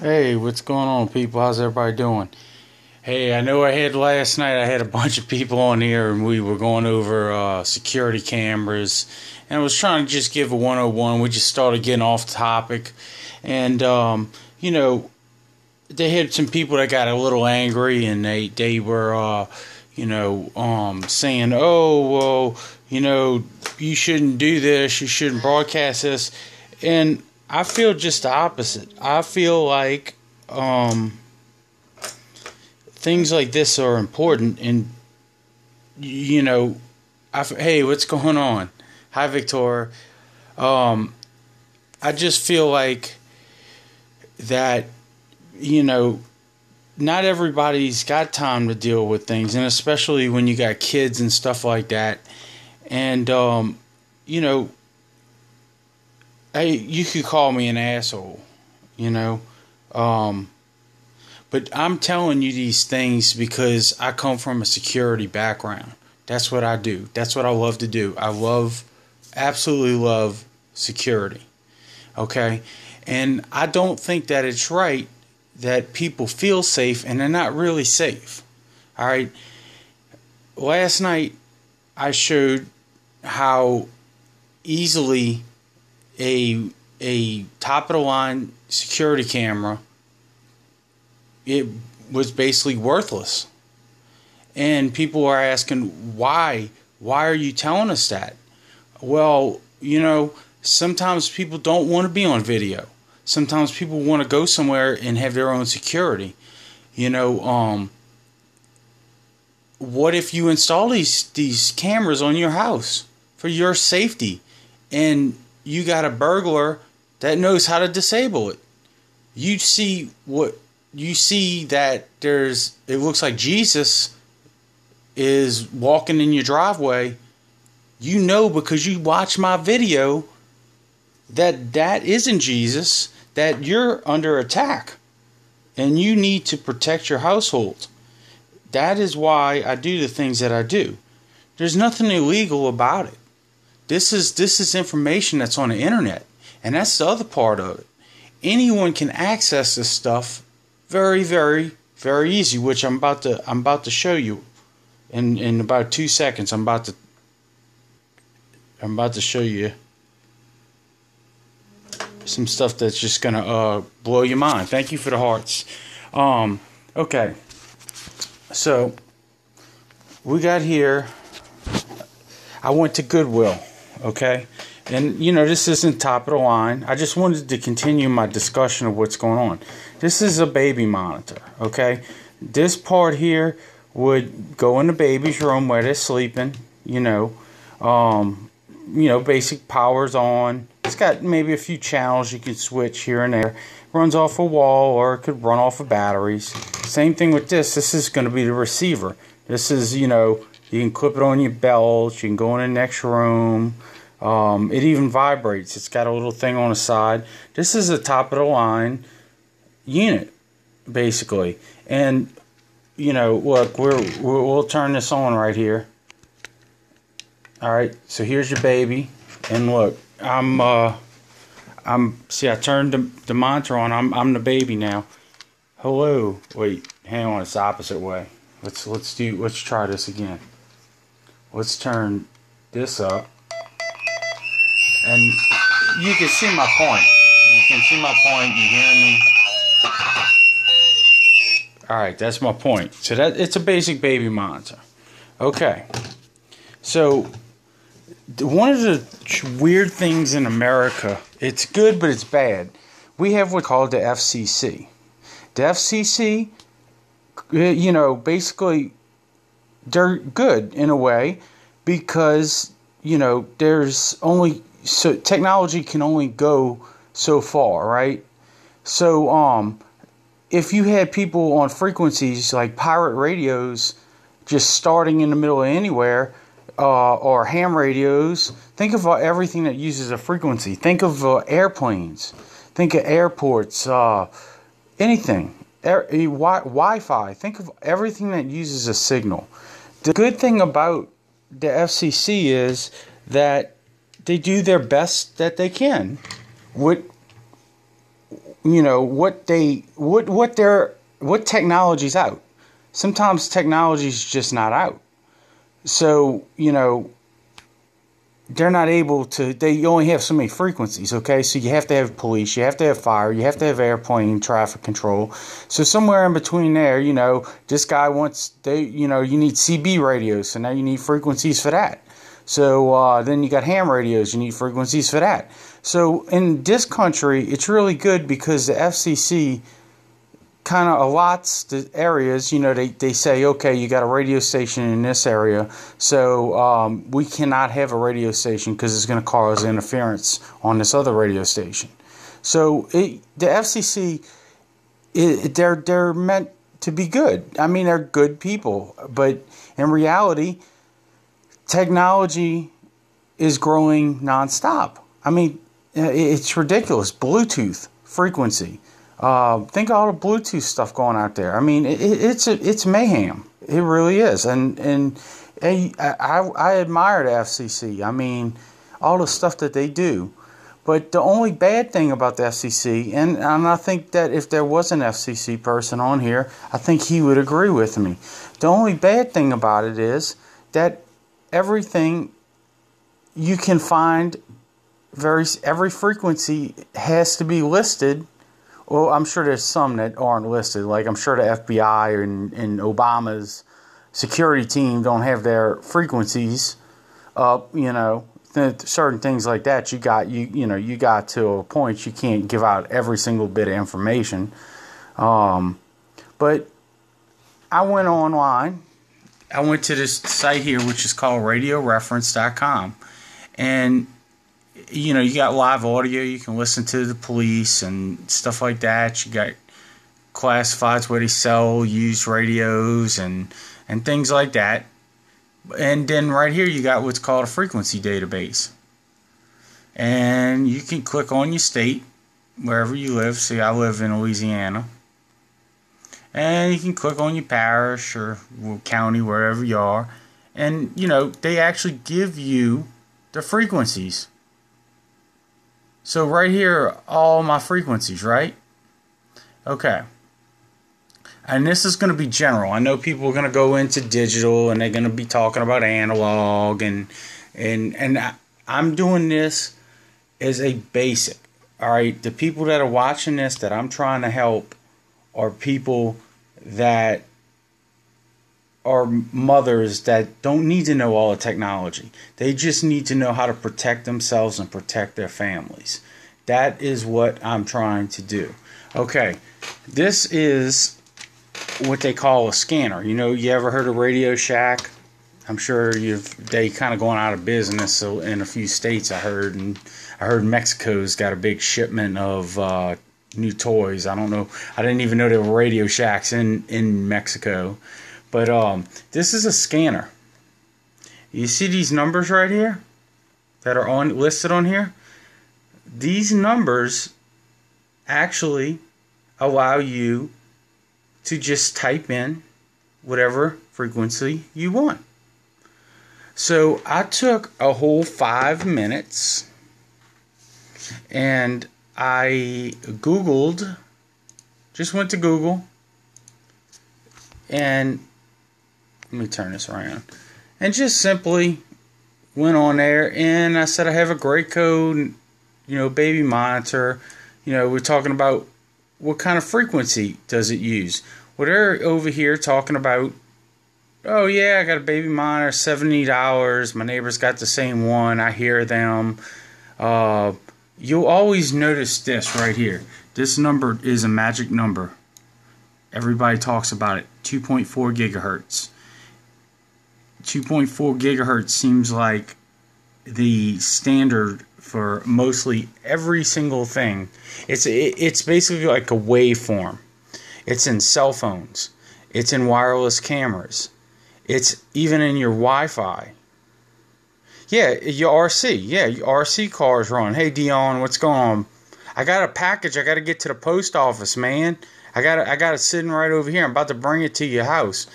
Hey, what's going on, people? How's everybody doing? Hey, I know last night I had a bunch of people on here and we were going over security cameras, and I was trying to just give a 101. We just started getting off topic, and you know, they had some people that got a little angry, and they were saying, "Oh, well, you shouldn't do this, you shouldn't broadcast this," and I feel just the opposite. I feel like um, things like this are important, and you know, hey, what's going on? Hi, Victoria. Um, I just feel like that, you know, not everybody's got time to deal with things, and especially when you got kids and stuff like that. And you know, hey, you could call me an asshole, you know. Um, But I'm telling you these things because I come from a security background. That's what I do. That's what I love to do. Absolutely love security. Okay? And I don't think that it's right that people feel safe and they're not really safe. All right? Last night I showed how easily a top of the line security camera, it was basically worthless. And people are asking, why? Why are you telling us that? Well, sometimes people don't want to be on video. Sometimes people want to go somewhere and have their own security. You know, what if you install these cameras on your house for your safety, and you got a burglar that knows how to disable it? You see that it looks like Jesus is walking in your driveway. You know, because you watch my video, that isn't Jesus, that you're under attack and you need to protect your household. That is why I do the things that I do. There's nothing illegal about it. This is information that's on the internet, and that's the other part of it. Anyone can access this stuff very, very, very easy, which I'm about to show you in about 2 seconds. I'm about to show you some stuff that's just gonna blow your mind. Thank you for the hearts. Okay, so we got here. I went to Goodwill. Okay. And, this isn't top of the line. I just wanted to continue my discussion of what's going on. This is a baby monitor, okay? This part here would go in the baby's room where they're sleeping, basic power's on. It's got maybe a few channels you can switch here and there. Runs off a wall, or it could run off of batteries. Same thing with this. This is going to be the receiver. This is, you can clip it on your belt. You can go in the next room. It even vibrates. It's got a little thing on the side. This is a top of the line unit, basically. And look, we'll turn this on right here. All right. So here's your baby, and look, see, I turned the monitor on. I'm the baby now. Hello. Wait, hang on. It's the opposite way. Let's try this again. Let's turn this up. And you can see my point. You can see my point. You hear me? Alright, that's my point. So it's a basic baby monitor. Okay. So one of the weird things in America, it's good but it's bad. We have what's called the FCC. The FCC, basically they're good in a way because, there's only... So technology can only go so far, right? So if you had people on frequencies like pirate radios just starting in the middle of anywhere, or ham radios, think of everything that uses a frequency. Think of airplanes. Think of airports. Anything. Wi-Fi. Think of everything that uses a signal. The good thing about the FCC is that they do their best that they can with what technology's out. Sometimes technology's just not out. So, they're not able to, they only have so many frequencies, okay? So you have to have police, you have to have fire, you have to have airplane traffic control. So somewhere in between there, this guy wants, you need CB radios, so now you need frequencies for that. So then you got ham radios, you need frequencies for that. So in this country, it's really good because the FCC kind of allots the areas. They say, okay, you got a radio station in this area, so we cannot have a radio station because it's going to cause interference on this other radio station. So the FCC, they're meant to be good. I mean, they're good people, but in reality, technology is growing nonstop. I mean, it's ridiculous. Bluetooth frequency. Think of all the Bluetooth stuff going out there. I mean, it's mayhem. It really is. And I admire the FCC. I mean, all the stuff that they do. But the only bad thing about the FCC, and I think that if there was an FCC person on here, I think he would agree with me. The only bad thing about it is that everything you can find, every frequency has to be listed. Well, I'm sure there's some that aren't listed. Like, I'm sure the FBI and Obama's security team don't have their frequencies up, certain things like that. You got to a point you can't give out every single bit of information. But I went online. I went to this site here, which is called Radioreference.com. And you got live audio. You can listen to the police and stuff like that. You got classifieds where they sell used radios and things like that. And then right here you got what's called a frequency database. And you can click on your state, wherever you live. See, I live in Louisiana. And you can click on your parish or county, wherever you are. And, they actually give you the frequencies. So right here are all my frequencies, right? Okay. And this is going to be general. I know people are going to go into digital and they're going to be talking about analog and I'm doing this as a basic. All right, the people that are watching this that I'm trying to help are people that are mothers that don't need to know all the technology. They just need to know how to protect themselves and protect their families. That is what I'm trying to do. Okay, this is what they call a scanner. You ever heard of Radio Shack? I'm sure they kind of going out of business. So in a few states, I heard Mexico's got a big shipment of new toys. I don't know. I didn't even know there were Radio Shacks in Mexico. But this is a scanner. You see these numbers right here that are listed on here? These numbers actually allow you to just type in whatever frequency you want. So I took a whole 5 minutes and I just went to Google, and let me turn this around, and just simply went on there and I said I have a gray code, baby monitor. We're talking about what kind of frequency does it use. Well, they're over here talking about, oh yeah, I got a baby monitor, $70. My neighbor's got the same one. I hear them. You'll always notice this right here. This number is a magic number. Everybody talks about it. 2.4 gigahertz. 2.4 gigahertz seems like the standard for mostly every single thing. It's basically like a waveform. It's in cell phones. It's in wireless cameras. It's even in your Wi-Fi. Yeah, your RC. Yeah, your RC cars run. Hey, Dion, what's going on? I got a package. I got to get to the post office, man. I got it sitting right over here. I'm about to bring it to your house.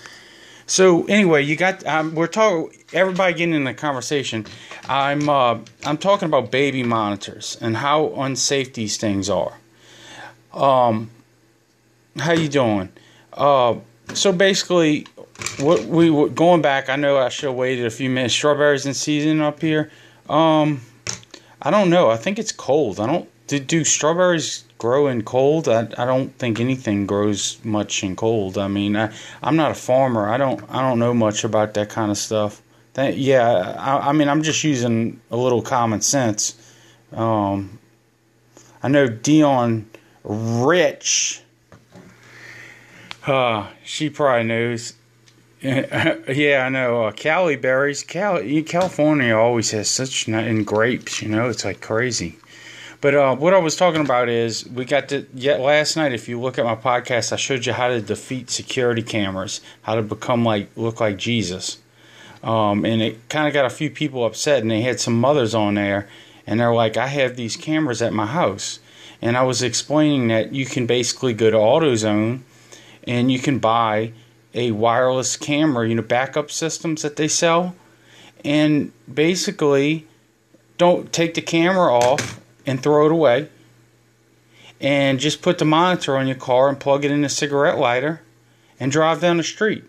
So anyway, you got. We're talking. Everybody getting in the conversation. I'm talking about baby monitors and how unsafe these things are. How you doing? So basically, what we were going back. I know I should have waited a few minutes. Strawberries in season up here. I don't know. I think it's cold. I don't. Do strawberries grow in cold? I don't think anything grows much in cold. I mean, I'm not a farmer. I don't know much about that kind of stuff. I mean, I'm just using a little common sense. I know Dion Rich. She probably knows. Yeah, I know. Cali berries. California always has such and grapes. You know, it's like crazy. But what I was talking about is we got to yet last night. If you look at my podcast, I showed you how to defeat security cameras, how to become look like Jesus. And it kind of got a few people upset, and they had some mothers on there, and they're like, "I have these cameras at my house," and I was explaining that you can basically go to AutoZone, and you can buy a wireless camera, backup systems that they sell, and basically don't take the camera off and throw it away, and just put the monitor on your car and plug it in a cigarette lighter and drive down the street.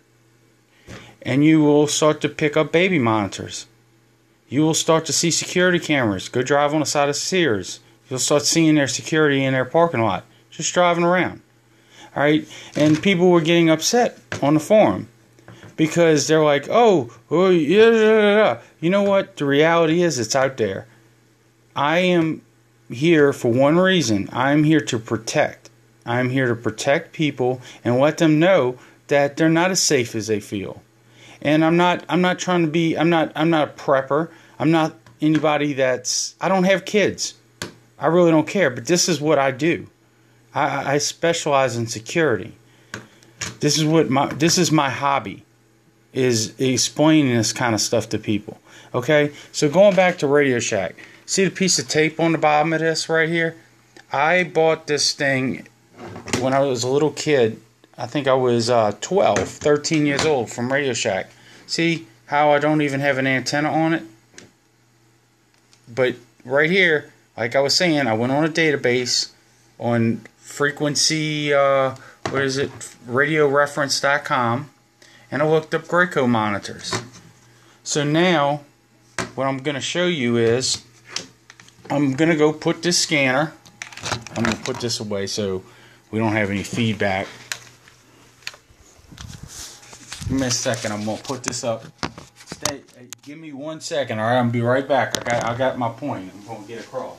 And you will start to pick up baby monitors. You will start to see security cameras. Go drive on the side of Sears. You'll start seeing their security in their parking lot, just driving around. All right, and people were getting upset on the forum because they're like, "Oh, yeah." You know what? The reality is, it's out there. I am here for one reason. I'm here to protect. I'm here to protect people and let them know that they're not as safe as they feel. And I'm not trying to be. I'm not a prepper. I'm not anybody that's. I don't have kids. I really don't care. But this is what I do. I specialize in security. This is my hobby, is explaining this kind of stuff to people. Okay, so going back to Radio Shack, see the piece of tape on the bottom of this right here? I bought this thing when I was a little kid. I think I was 12, 13 years old from Radio Shack. See how I don't even have an antenna on it? But right here, like I was saying, I went on a database on frequency, Radioreference.com, and I looked up Graco monitors. So now, what I'm going to show you is, I'm going to go put this scanner, I'm going to put this away so we don't have any feedback. Give me a second, I'm going to put this up. Give me 1 second, alright? I'm going to be right back. I got my point. I'm going to get across.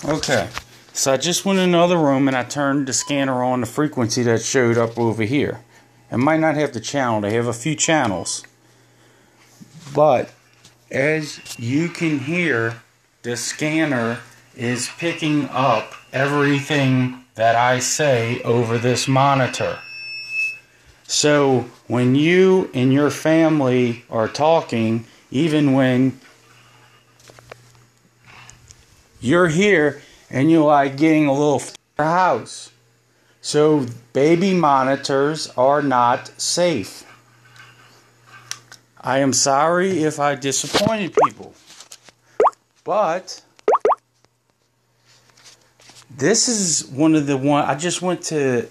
Okay, so I just went in another room and I turned the scanner on the frequency that showed up over here. It might not have the channel, they have a few channels. But as you can hear, the scanner is picking up everything that I say over this monitor. So when you and your family are talking, even when you're here and you're like getting a little house. So baby monitors are not safe. I am sorry if I disappointed people. But this is one of the I just went to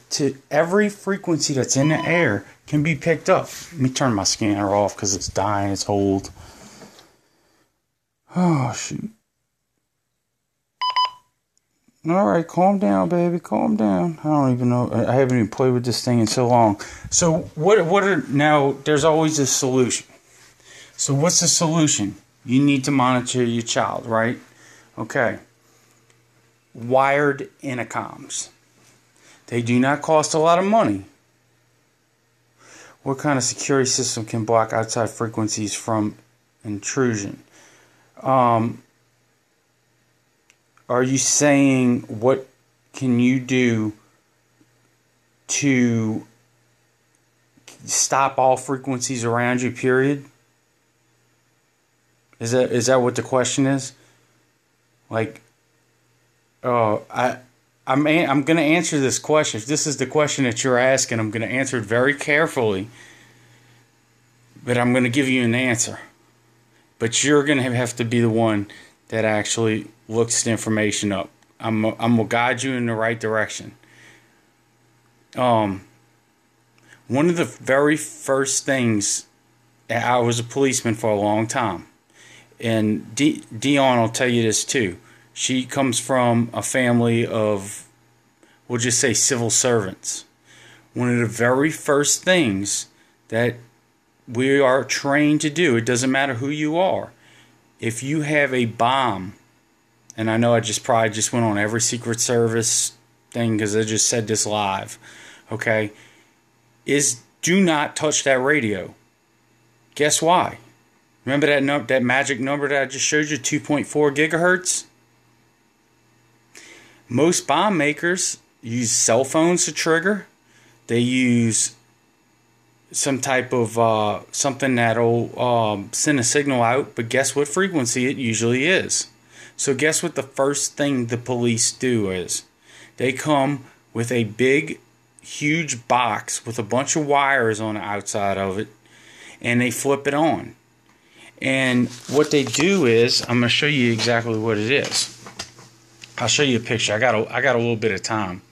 every frequency that's in the air can be picked up. Let me turn my scanner off because it's dying, it's old. Oh shoot. Alright, calm down, baby. Calm down. I don't even know. I haven't even played with this thing in so long. So, now, there's always a solution. So, what's the solution? You need to monitor your child, right? Okay. Wired intercoms. They do not cost a lot of money. What kind of security system can block outside frequencies from intrusion? Are you saying what can you do to stop all frequencies around you, period? Is that what the question is? Like, I'm going to answer this question. If this is the question that you're asking, I'm going to answer it very carefully. But I'm going to give you an answer. But you're going to have to be the one that actually looks the information up. I'm going to guide you in the right direction. One of the very first things, I was a policeman for a long time. And Dion will tell you this too. She comes from a family of, we'll just say, civil servants. One of the very first things that we are trained to do, it doesn't matter who you are, if you have a bomb, and I know I probably just went on every Secret Service thing because I just said this live, okay, is do not touch that radio. Guess why? Remember that magic number that I just showed you, 2.4 gigahertz? Most bomb makers use cell phones to trigger. They use some type of something that'll send a signal out, but guess what frequency it usually is? So guess what the first thing the police do is? They come with a big, huge box with a bunch of wires on the outside of it, and they flip it on. And what they do is, I'm going to show you exactly what it is. I'll show you a picture. I got a little bit of time.